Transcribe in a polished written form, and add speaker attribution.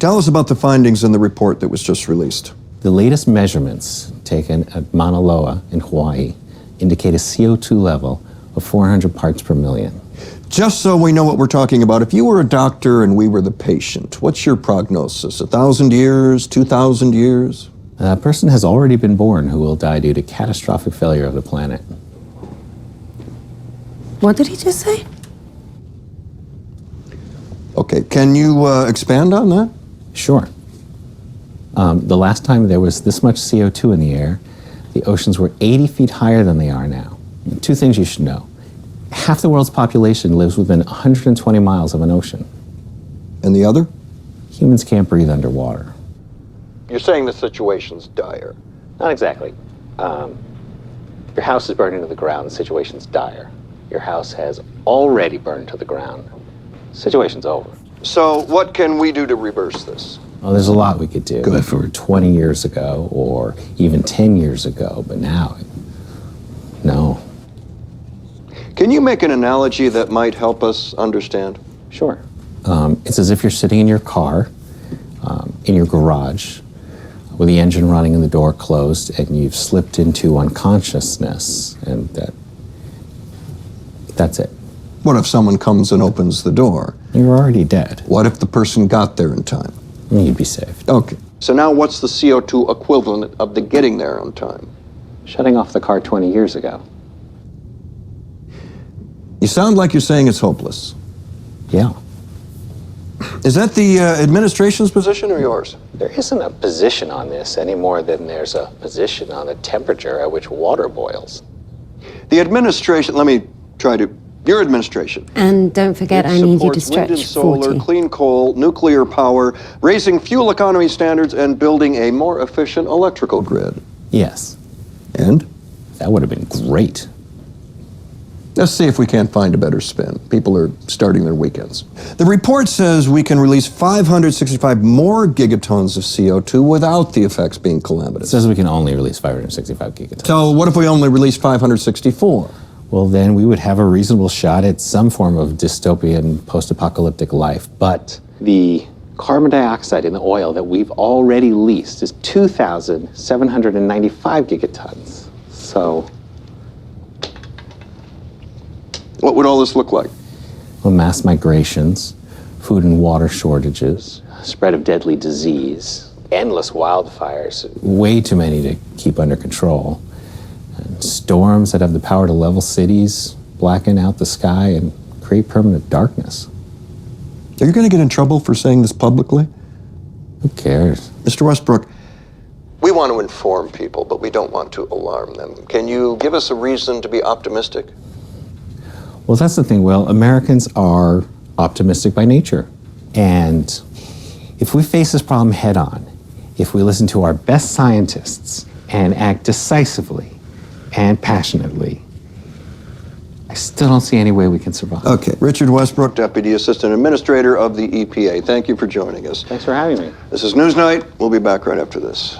Speaker 1: Tell us about the findings in the report that was just released.
Speaker 2: The latest measurements taken at Mauna Loa in Hawaii indicate a CO2 level of 400 parts per million.
Speaker 1: Just so we know what we're talking about, if you were a doctor and we were the patient, what's your prognosis? 1,000 years, 2,000 years?
Speaker 2: A person has already been born who will die due to catastrophic failure of the planet.
Speaker 3: What did he just say?
Speaker 1: Okay, can you expand on that?
Speaker 2: Sure. The last time there was this much CO2 in the air, the oceans were 80 feet higher than they are now. Two things you should know. Half the world's population lives within 120 miles of an ocean.
Speaker 1: And the other?
Speaker 2: Humans can't breathe underwater.
Speaker 1: You're saying the situation's dire.
Speaker 2: Not exactly. Your house is burning to the ground, the situation's dire. Your house has already burned to the ground. Situation's over.
Speaker 1: So what can we do to reverse this?
Speaker 2: Well, there's a lot we could do.
Speaker 1: Good.
Speaker 2: If it were 20 years ago or even 10 years ago, but now, no.
Speaker 1: Can you make an analogy that might help us understand?
Speaker 2: Sure. It's as if you're sitting in your car, in your garage, with the engine running and the door closed, and you've slipped into unconsciousness, and that's it.
Speaker 1: What if someone comes and opens the door?
Speaker 2: You're already dead.
Speaker 1: What if the person got there in time?
Speaker 2: You'd be saved.
Speaker 1: Okay. So now what's the CO2 equivalent of the getting there on time?
Speaker 2: Shutting off the car 20 years ago.
Speaker 1: You sound like you're saying it's hopeless.
Speaker 2: Yeah.
Speaker 1: Is that the administration's position or yours?
Speaker 2: There isn't a position on this any more than there's a position on the temperature at which water boils.
Speaker 1: The administration, let me try to, your administration.
Speaker 3: And don't forget, I need you to
Speaker 1: supports wind and
Speaker 3: stretch
Speaker 1: solar,
Speaker 3: 40.
Speaker 1: clean coal, nuclear power, raising fuel economy standards, and building a more efficient electrical grid.
Speaker 2: Yes.
Speaker 1: And?
Speaker 2: That would have been great.
Speaker 1: Let's see if we can't find a better spin. People are starting their weekends. The report says we can release 565 more gigatons of CO2 without the effects being
Speaker 2: It
Speaker 1: calamitous.
Speaker 2: says we can only release 565 gigatons.
Speaker 1: So what if we only release 564?
Speaker 2: Well, then we would have a reasonable shot at some form of dystopian post-apocalyptic life. But the carbon dioxide in the oil that we've already leased is 2,795 gigatons. So,
Speaker 1: What would all this look like?
Speaker 2: well, mass migrations, food and water shortages, spread of deadly disease, endless wildfires, way too many to keep under control, and storms that have the power to level cities, blacken out the sky, and create permanent darkness.
Speaker 1: Are you going to get in trouble for saying this publicly?
Speaker 2: Who cares?
Speaker 1: Mr. Westbrook, we want to inform people, but we don't want to alarm them. Can you give us a reason to be optimistic?
Speaker 2: Well, that's the thing, Will. Americans are optimistic by nature. And if we face this problem head on, if we listen to our best scientists and act decisively and passionately, I still don't see any way we can survive.
Speaker 1: Okay. Richard Westbrook, Deputy Assistant Administrator of the EPA. Thank you for joining us.
Speaker 2: Thanks for having me.
Speaker 1: This is Newsnight. We'll be back right after this.